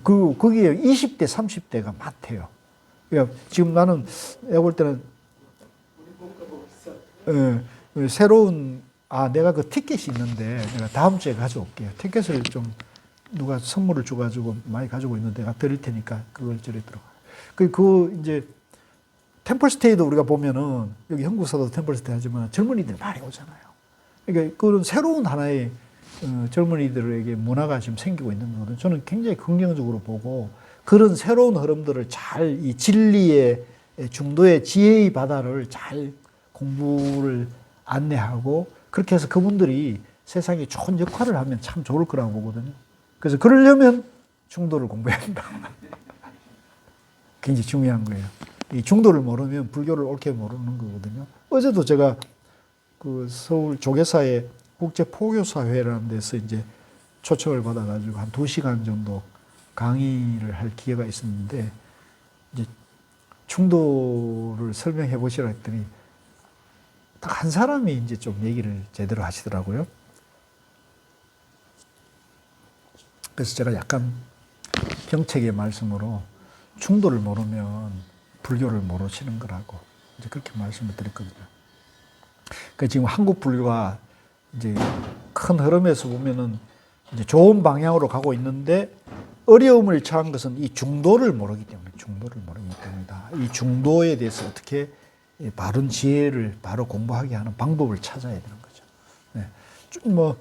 거기에 20대, 30대가 많대요. 그러니까 지금 나는 내가 볼 때는 새로운 내가 그 티켓이 있는데 내가 다음 주에 가져올게요. 티켓을 좀 누가 선물을 줘가지고 많이 가지고 있는데 내가 드릴 테니까 그걸 저리 들어가. 그 이제 템플스테이도 우리가 보면은 여기 한국사도 템플스테이 하지만 젊은이들이 많이 오잖아요. 그러니까 그런 새로운 하나의 젊은이들에게 문화가 지금 생기고 있는 거거든요. 저는 굉장히 긍정적으로 보고 그런 새로운 흐름들을 잘 이 진리의 중도의 지혜의 바다를 잘 공부를 안내하고 그렇게 해서 그분들이 세상에 좋은 역할을 하면 참 좋을 거라고 보거든요. 그래서 그러려면 중도를 공부해야 한다. 굉장히 중요한 거예요. 이 중도를 모르면 불교를 옳게 모르는 거거든요. 어제도 제가 그 서울 조계사의 국제포교사회라는 데서 이제 초청을 받아가지고 한 2시간 정도 강의를 할 기회가 있었는데 이제 중도를 설명해 보시라 했더니 딱 한 사람이 이제 좀 얘기를 제대로 하시더라고요. 그래서 제가 약간 경책의 말씀으로 중도를 모르면 불교를 모르시는 거라고 이제 그렇게 말씀을 드렸거든요. 그러니까 지금 한국 불교가 이제 큰 흐름에서 보면은 이제 좋은 방향으로 가고 있는데 어려움을 처한 것은 이 중도를 모르기 때문입니다. 이 중도에 대해서 어떻게 바른 지혜를 바로 공부하게 하는 방법을 찾아야 되는 거죠. 네. 좀 뭐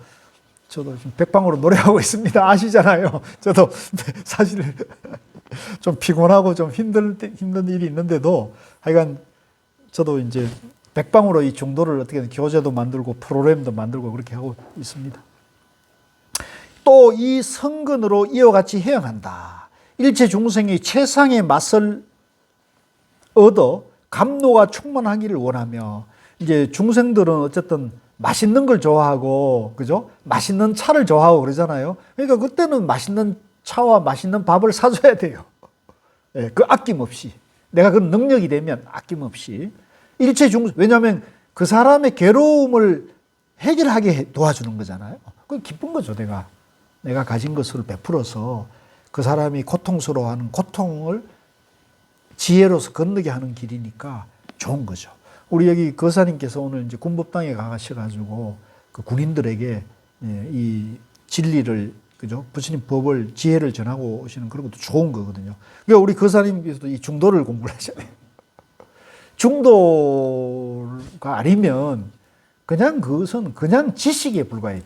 저도 지금 백방으로 노래하고 있습니다. 아시잖아요. 저도 사실 좀 피곤하고 좀 힘든 일이 있는데도 하여간 저도 이제 백방으로 이 중도를 어떻게든 교재도 만들고 프로그램도 만들고 그렇게 하고 있습니다. 또 이 성근으로 이와 같이 해양한다. 일체 중생이 최상의 맛을 얻어 감노가 충만하기를 원하며 이제 중생들은 어쨌든 맛있는 걸 좋아하고 그죠? 맛있는 차를 좋아하고 그러잖아요. 그러니까 그때는 맛있는 차와 맛있는 밥을 사줘야 돼요. 네, 그 아낌없이 내가 그 능력이 되면 아낌없이 일체 중생 왜냐하면 그 사람의 괴로움을 해결하게 도와주는 거잖아요. 그 기쁜 거죠. 내가 가진 것을 베풀어서 그 사람이 고통스러워하는 고통을 지혜로서 건너게 하는 길이니까 좋은 거죠. 우리 여기 거사님께서 오늘 이제 군법당에 가셔가지고 그 군인들에게 이 진리를, 그죠? 부처님 법을, 지혜를 전하고 오시는 그런 것도 좋은 거거든요. 그러니까 우리 거사님께서도 이 중도를 공부를 하잖아요. 중도가 아니면 그냥 그것은 그냥 지식에 불과해요.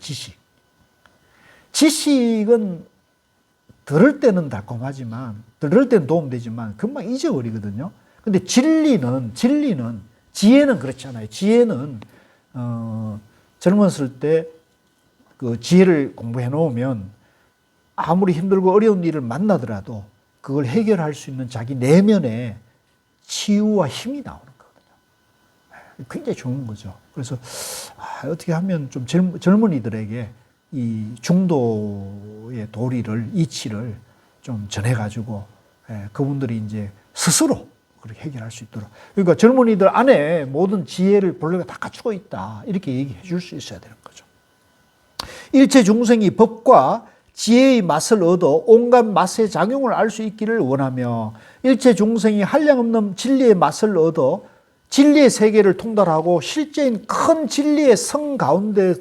지식은 들을 때는 달콤하지만, 들을 때는 도움되지만 금방 잊어버리거든요. 근데 진리는 지혜는 그렇잖아요. 지혜는 젊었을 때 그 지혜를 공부해 놓으면 아무리 힘들고 어려운 일을 만나더라도 그걸 해결할 수 있는 자기 내면에 치유와 힘이 나오는 거거든요. 굉장히 좋은 거죠. 그래서 어떻게 하면 좀 젊은이들에게 이 중도의 도리를, 이치를 좀 전해가지고 그분들이 이제 스스로 그렇게 해결할 수 있도록. 그러니까 젊은이들 안에 모든 지혜를 본래가 다 갖추고 있다, 이렇게 얘기해 줄 수 있어야 되는 거죠. 일체 중생이 법과 지혜의 맛을 얻어 온갖 맛의 작용을 알 수 있기를 원하며, 일체 중생이 한량없는 진리의 맛을 얻어 진리의 세계를 통달하고 실제인 큰 진리의 성 가운데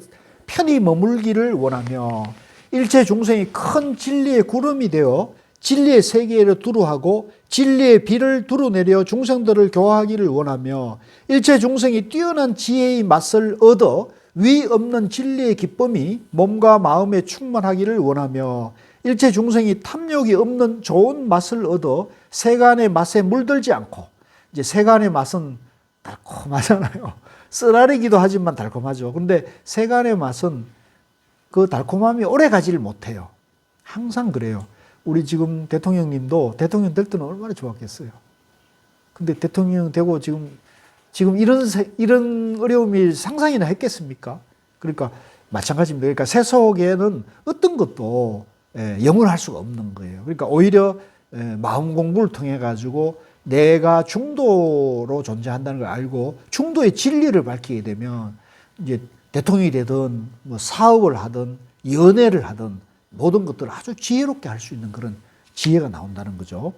편히 머물기를 원하며, 일체 중생이 큰 진리의 구름이 되어 진리의 세계를 두루하고 진리의 비를 두루내려 중생들을 교화하기를 원하며, 일체 중생이 뛰어난 지혜의 맛을 얻어 위 없는 진리의 기쁨이 몸과 마음에 충만하기를 원하며, 일체 중생이 탐욕이 없는 좋은 맛을 얻어 세간의 맛에 물들지 않고, 이제 세간의 맛은 달콤하잖아요. 쓰라리기도 하지만 달콤하죠. 근데 세간의 맛은 그 달콤함이 오래 가지를 못해요. 항상 그래요. 우리 지금 대통령님도 대통령 될 때는 얼마나 좋았겠어요. 근데 대통령 되고 지금 이런 어려움이 상상이나 했겠습니까? 그러니까 마찬가지입니다. 그러니까 세속에는 어떤 것도 영원할 수가 없는 거예요. 그러니까 오히려 마음 공부를 통해 가지고 내가 중도로 존재한다는 걸 알고 중도의 진리를 밝히게 되면 이제 대통령이 되든 뭐 사업을 하든 연애를 하든 모든 것들을 아주 지혜롭게 할 수 있는 그런 지혜가 나온다는 거죠.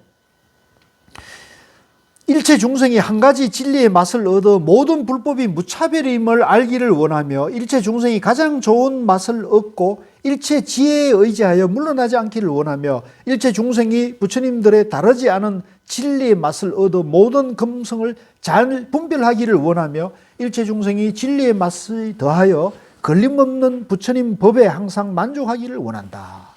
일체 중생이 한 가지 진리의 맛을 얻어 모든 불법이 무차별임을 알기를 원하며, 일체 중생이 가장 좋은 맛을 얻고 일체 지혜에 의지하여 물러나지 않기를 원하며, 일체 중생이 부처님들의 다르지 않은 진리의 맛을 얻어 모든 금성을 잘 분별하기를 원하며, 일체 중생이 진리의 맛을 더하여 걸림없는 부처님 법에 항상 만족하기를 원한다.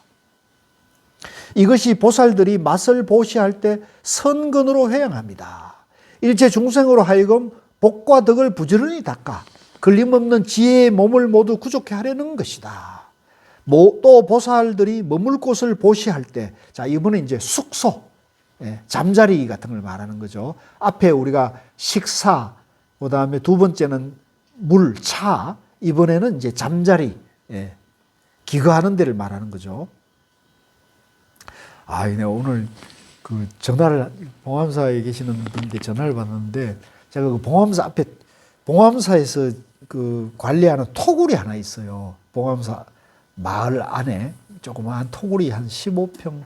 이것이 보살들이 맛을 보시할 때 선근으로 회양합니다. 일체 중생으로 하여금 복과 덕을 부지런히 닦아 걸림없는 지혜의 몸을 모두 구족해 하려는 것이다. 또 보살들이 머물 곳을 보시할 때, 자, 이번에 이제 숙소, 잠자리 같은 걸 말하는 거죠. 앞에 우리가 식사, 그 다음에 두 번째는 물, 차, 이번에는 이제 잠자리, 기거하는 데를 말하는 거죠. 내가 오늘 그 전화를, 봉암사에 계시는 분인데 전화를 받았는데, 제가 그 봉암사 앞에, 봉암사에서 그 관리하는 토굴이 하나 있어요. 봉암사 마을 안에 조그마한 토굴이 한 15평,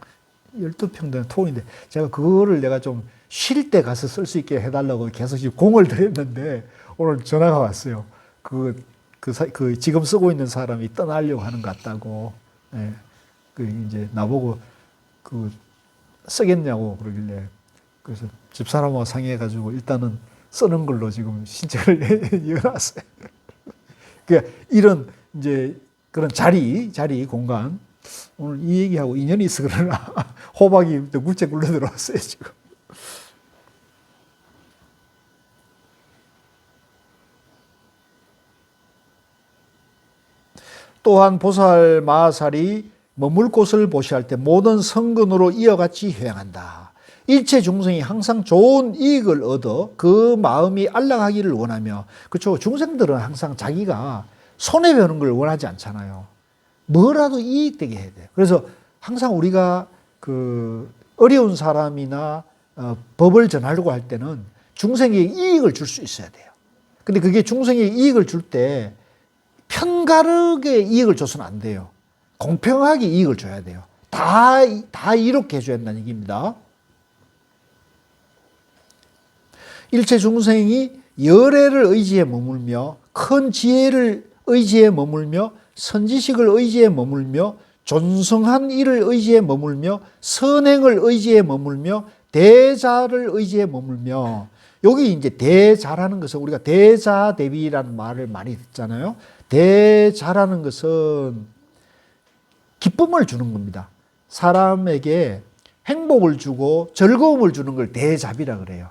12평 되는 토굴인데, 제가 그거를 내가 좀 쉴 때 가서 쓸 수 있게 해달라고 계속 지금 공을 들였는데, 오늘 전화가 왔어요. 그 지금 쓰고 있는 사람이 떠나려고 하는 것 같다고. 이제 나보고 쓰겠냐고 그러길래, 그래서 집사람하고 상의해가지고 일단은 쓰는 걸로 지금 신청을 이어놨어요. 그러니까 이런 이제 그런 자리 공간, 오늘 이 얘기하고 인연이 있어 그러나 호박이 굴째 굴러 들어왔어요 지금. 또한 보살 마하살이 머물 곳을 보시할 때 모든 성근으로 이어같이 회양한다. 일체 중생이 항상 좋은 이익을 얻어 그 마음이 안락하기를 원하며, 그렇죠. 중생들은 항상 자기가 손해보는 걸 원하지 않잖아요. 뭐라도 이익되게 해야 돼요. 그래서 항상 우리가 그 어려운 사람이나 법을 전하려고 할 때는 중생에게 이익을 줄 수 있어야 돼요. 근데 그게 중생에게 이익을 줄 때 편가르게 이익을 줘서는 안 돼요. 공평하게 이익을 줘야 돼요. 다 이롭게 해줘야 한다는 얘기입니다. 일체 중생이 열애를 의지에 머물며 큰 지혜를 의지에 머물며 선지식을 의지에 머물며 존성한 일을 의지에 머물며 선행을 의지에 머물며 대자를 의지에 머물며 여기 이제 대자라는 것은 우리가 대자대비라는 말을 많이 듣잖아요. 대자라는 것은 기쁨을 주는 겁니다. 사람에게 행복을 주고 즐거움을 주는 걸 대자비라 그래요.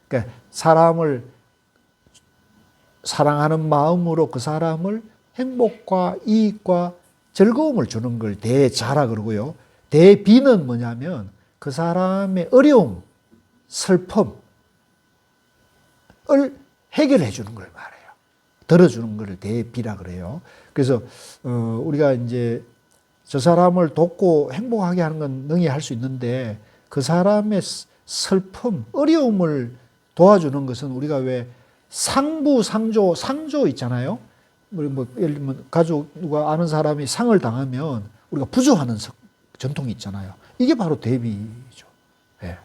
그러니까 사람을 사랑하는 마음으로 그 사람을 행복과 이익과 즐거움을 주는 걸 대자라 그러고요. 대비는 뭐냐면 그 사람의 어려움, 슬픔을 해결해 주는 걸 말해요. 들어주는 걸 대비라 그래요. 그래서 우리가 이제 저 사람을 돕고 행복하게 하는 건 능히 할 수 있는데 그 사람의 슬픔, 어려움을 도와주는 것은 우리가 왜 상부, 상조 있잖아요. 뭐 예를 들면 가족 누가 아는 사람이 상을 당하면 우리가 부조하는 전통이 있잖아요. 이게 바로 대비죠. 네.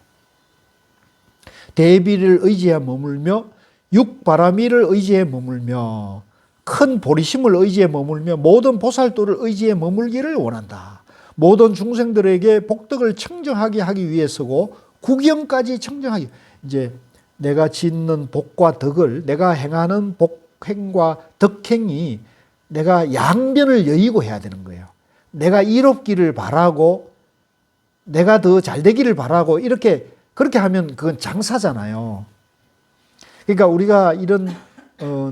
대비를 의지해 머물며 육바라미를 의지해 머물며 큰 보리심을 의지해 머물며 모든 보살도를 의지해 머물기를 원한다. 모든 중생들에게 복덕을 청정하게 하기 위해서고 구경까지 청정하기. 이제 내가 짓는 복과 덕을 내가 행하는 복행과 덕행이 내가 양변을 여의고 해야 되는 거예요. 내가 이롭기를 바라고 내가 더 잘되기를 바라고 이렇게 그렇게 하면 그건 장사잖아요. 그러니까 우리가 이런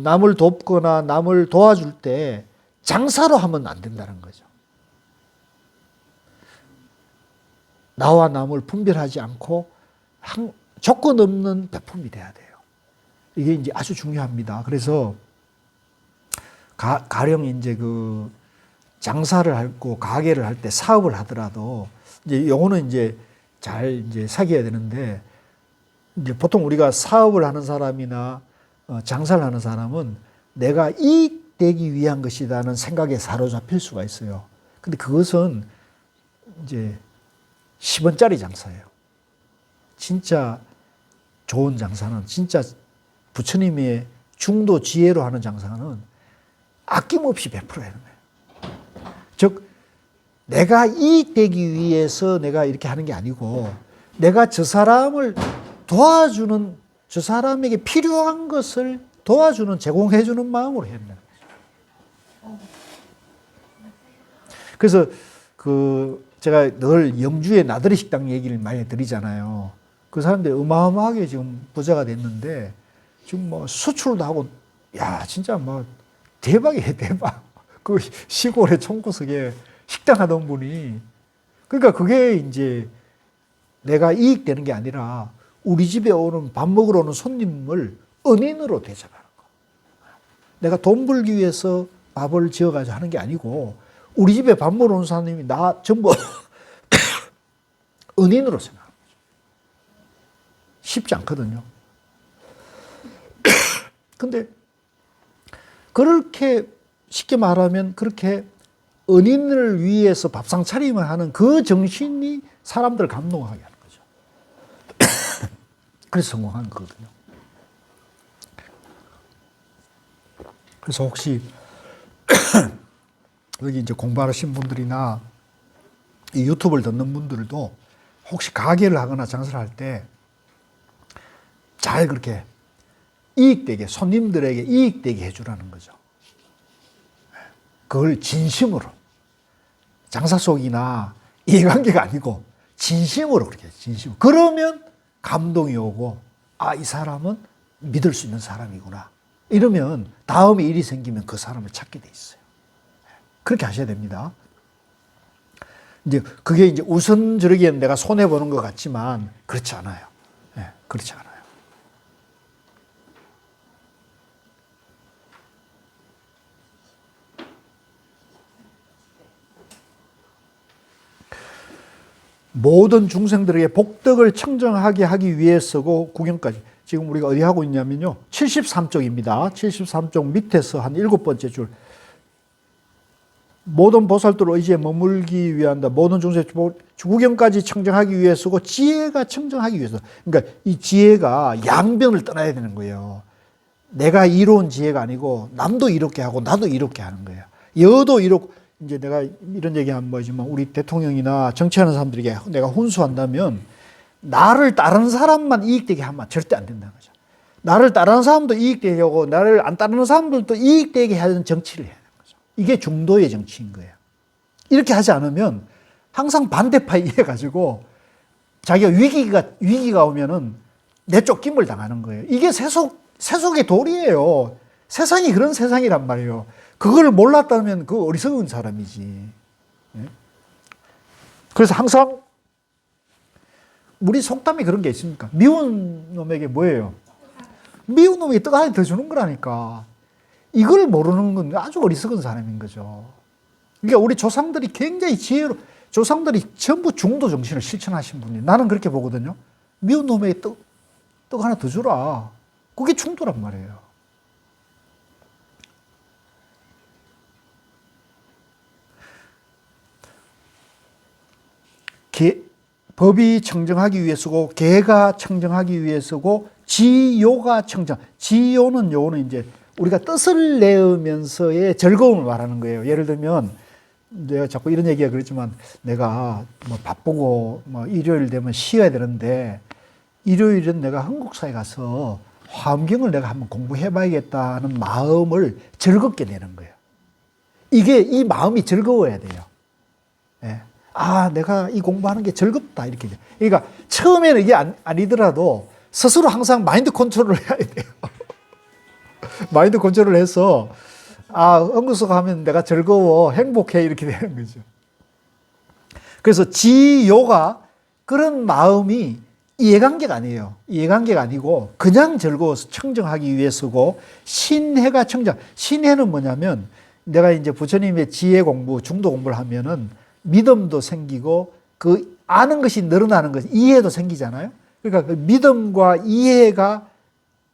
남을 돕거나 남을 도와줄 때 장사로 하면 안 된다는 거죠. 나와 남을 분별하지 않고 조건 없는 배품이 돼야 돼요. 이게 이제 아주 중요합니다. 그래서 가령 이제 그 장사를 하고 가게를 할 때 사업을 하더라도 이제 요거는 이제 잘 이제 사귀어야 되는데 이제 보통 우리가 사업을 하는 사람이나 장사를 하는 사람은 내가 이익되기 위한 것이라는 생각에 사로잡힐 수가 있어요. 근데 그것은 이제 10원짜리 장사예요. 진짜 좋은 장사는 진짜 부처님의 중도 지혜로 하는 장사는 아낌없이 베풀어야 되는 거예요. 즉 내가 이익되기 위해서 내가 이렇게 하는 게 아니고 내가 저 사람을 도와주는 저 사람에게 필요한 것을 도와주는 제공해 주는 마음으로 해야 된다는 거죠. 그래서 제가 늘 영주의 나들이 식당 얘기를 많이 드리잖아요. 그 사람들이 어마어마하게 지금 부자가 됐는데 지금 뭐 수출도 하고 야 진짜 뭐 대박이에요, 대박. 그 시골의 총구석에 식당 하던 분이 그러니까 그게 이제 내가 이익되는 게 아니라 우리 집에 오는 밥 먹으러 오는 손님을 은인으로 대접하는 거. 내가 돈 벌기 위해서 밥을 지어가지고 하는 게 아니고 우리 집에 밥 먹으러 오는 사람이 나 전부 은인으로 생각하는 거죠. 쉽지 않거든요. 근데 그렇게 쉽게 말하면 그렇게 은인을 위해서 밥상 차림을 하는 그 정신이 사람들을 감동하게 하는 거죠. 그래서 성공하는 거거든요. 그래서 혹시 여기 이제 공부하신 분들이나 이 유튜브를 듣는 분들도 혹시 가게를 하거나 장사를 할 때 잘 그렇게 이익되게 손님들에게 이익되게 해주라는 거죠. 그걸 진심으로 장사 속이나 이해관계가 아니고 진심으로 그렇게 진심. 그러면 감동이 오고 아, 이 사람은 믿을 수 있는 사람이구나. 이러면 다음에 일이 생기면 그 사람을 찾게 돼 있어요. 그렇게 하셔야 됩니다. 이제 그게 이제 우선 저러기에는 내가 손해 보는 것 같지만 그렇지 않아요. 네, 그렇지 않아요. 모든 중생들에게 복덕을 청정하게 하기 위해서고 구경까지. 지금 우리가 어디 하고 있냐면요. 73쪽입니다. 73쪽 밑에서 한 7번째 줄. 모든 보살들 의지에 머물기 위한다. 모든 중생 주구경까지 청정하기 위해서고 지혜가 청정하기 위해서. 그러니까 이 지혜가 양변을 떠나야 되는 거예요. 내가 이로운 지혜가 아니고 남도 이렇게 하고 나도 이렇게 하는 거예요. 여도 이렇게 이제 내가 이런 얘기하면 뭐지만 우리 대통령이나 정치하는 사람들에게 내가 훈수한다면 나를 다른 사람만 이익되게 하면 절대 안 된다는 거죠. 나를 따르는 사람도 이익되게 하고 나를 안 따르는 사람들도 이익되게 하는 정치를 해야 되는 거죠. 이게 중도의 정치인 거예요. 이렇게 하지 않으면 항상 반대파 이해가지고 자기가 위기가 오면은 내쫓김을 당하는 거예요. 이게 세속의 도리예요. 세상이 그런 세상이란 말이에요. 그걸 몰랐다면 그 어리석은 사람이지. 그래서 항상 우리 속담에 그런 게 있습니까? 미운 놈에게 뭐예요? 미운 놈에게 떡 하나 더 주는 거라니까. 이걸 모르는 건 아주 어리석은 사람인 거죠. 그러니까 우리 조상들이 굉장히 조상들이 전부 중도 정신을 실천하신 분이 나는 그렇게 보거든요. 미운 놈에게 떡 하나 더 주라. 그게 중도란 말이에요. 법이 청정하기 위해서고 계가 청정하기 위해서고 지요가 청정. 지요는 이제 우리가 뜻을 내으면서의 즐거움을 말하는 거예요. 예를 들면 내가 자꾸 이런 얘기가 그렇지만 내가 뭐 바쁘고 뭐 일요일 되면 쉬어야 되는데 일요일은 내가 한국사에 가서 화엄경을 내가 한번 공부해봐야겠다는 마음을 즐겁게 내는 거예요. 이 마음이 즐거워야 돼요. 예. 아, 내가 이 공부하는 게 즐겁다. 이렇게. 그러니까 처음에는 이게 아니더라도 스스로 항상 마인드 컨트롤을 해야 돼요. 마인드 컨트롤을 해서, 아, 한국서 가면 내가 즐거워, 행복해. 이렇게 되는 거죠. 그래서 지요가 그런 마음이 이해관계가 아니에요. 이해관계가 아니고 그냥 즐거워서 청정하기 위해서고 신해가 청정. 신해는 뭐냐면 내가 이제 부처님의 지혜 공부, 중도 공부를 하면은 믿음도 생기고 그 아는 것이 늘어나는 것, 이해도 생기잖아요. 그러니까 그 믿음과 이해가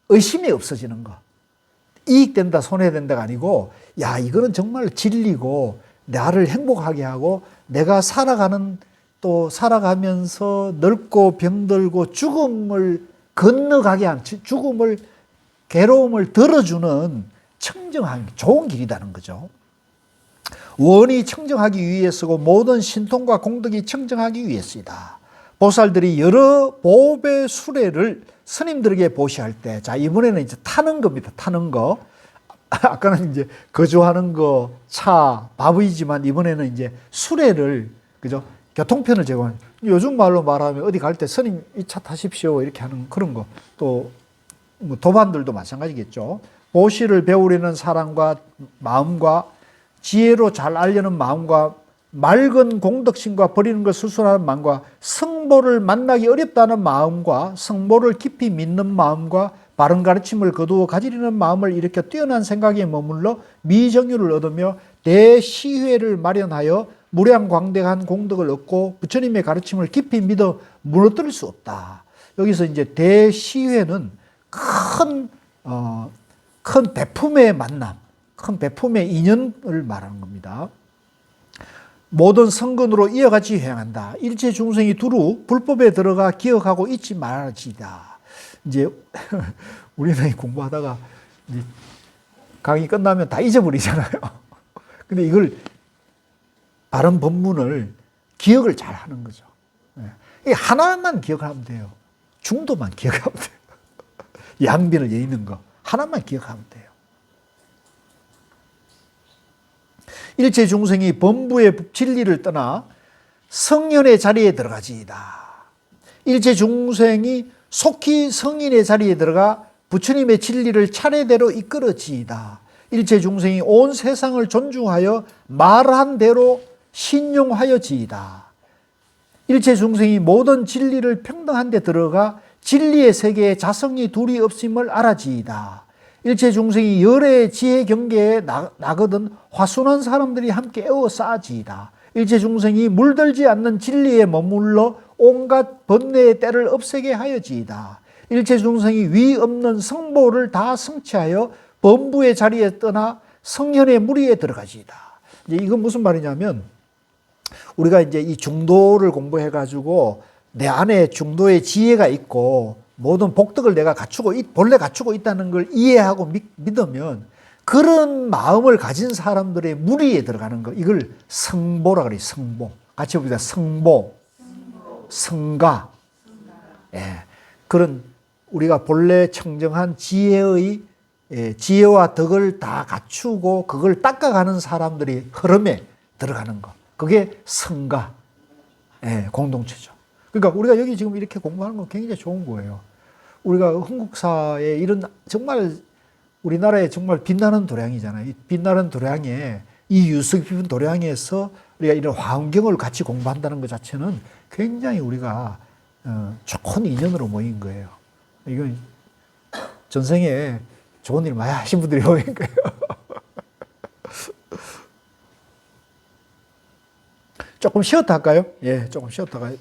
의심이 없어지는 거. 이익된다, 손해된다가 아니고 야, 이거는 정말 진리고 나를 행복하게 하고 내가 또 살아가면서 늙고 병들고 죽음을 건너가게 한 괴로움을 덜어주는 청정한 좋은 길이라는 거죠. 원이 청정하기 위해서고 모든 신통과 공덕이 청정하기 위해서이다. 보살들이 여러 보배 수레를 스님들에게 보시할 때, 자, 이번에는 이제 타는 겁니다. 타는 거. 아까는 이제 거주하는 거, 차, 밥이지만 이번에는 이제 수레를, 그죠? 교통편을 제공하는. 요즘 말로 말하면 어디 갈 때 스님 이 차 타십시오. 이렇게 하는 그런 거. 또, 뭐 도반들도 마찬가지겠죠. 보시를 배우려는 사랑과 마음과 지혜로 잘 알려는 마음과 맑은 공덕심과 버리는 걸 수순하는 마음과 성보를 만나기 어렵다는 마음과 성보를 깊이 믿는 마음과 바른 가르침을 거두어 가지려는 마음을 일으켜 뛰어난 생각에 머물러 미정유를 얻으며 대시회를 마련하여 무량광대한 공덕을 얻고 부처님의 가르침을 깊이 믿어 무너뜨릴 수 없다. 여기서 이제 대시회는 큰 배품의 만남, 큰 배품의 인연을 말하는 겁니다. 모든 성근으로 이어같이 행한다. 일체 중생이 두루 불법에 들어가 기억하고 잊지 말아지다. 이제 우리는 공부하다가 이제 강의 끝나면 다 잊어버리잖아요. 근데 이걸 바른 법문을 기억을 잘 하는 거죠. 이 하나만 기억하면 돼요. 중도만 기억하면 돼요. 양변을 여의는 거 하나만 기억하면 돼요. 일체 중생이 범부의 진리를 떠나 성현의 자리에 들어가지이다. 일체 중생이 속히 성인의 자리에 들어가 부처님의 진리를 차례대로 이끌어지이다. 일체 중생이 온 세상을 존중하여 말한 대로 신용하여지이다. 일체 중생이 모든 진리를 평등한 데 들어가 진리의 세계에 자성이 둘이 없음을 알아지이다. 일체 중생이 열의 지혜 경계에 나거든 화순한 사람들이 함께 에워싸지이다. 일체 중생이 물들지 않는 진리에 머물러 온갖 번뇌의 때를 없애게 하여지이다. 일체 중생이 위 없는 성보를 다 성취하여 범부의 자리에 떠나 성현의 무리에 들어가지이다. 이제 이건 무슨 말이냐면 우리가 이제 이 중도를 공부해 가지고 내 안에 중도의 지혜가 있고 모든 복덕을 내가 본래 갖추고 있다는 걸 이해하고 믿으면 그런 마음을 가진 사람들의 무리에 들어가는 거, 이걸 성보라 그래요. 성보. 같이 봅니다. 성보, 성가. 예. 그런 우리가 본래 청정한 지혜의 지혜와 덕을 다 갖추고 그걸 닦아가는 사람들이 흐름에 들어가는 거. 그게 성가, 공동체죠. 그러니까 우리가 여기 지금 이렇게 공부하는 건 굉장히 좋은 거예요. 우리가 한국사에 이런 정말 우리나라의 정말 빛나는 도량이잖아요. 이 빛나는 도량에 이 유서 깊은 도량에서 우리가 이런 환경을 같이 공부한다는 것 자체는 굉장히 우리가 좋은 인연으로 모인 거예요. 이건 전생에 좋은 일 많이 하신 분들이 모인 거예요. 조금 쉬었다 할까요? 예, 조금 쉬었다가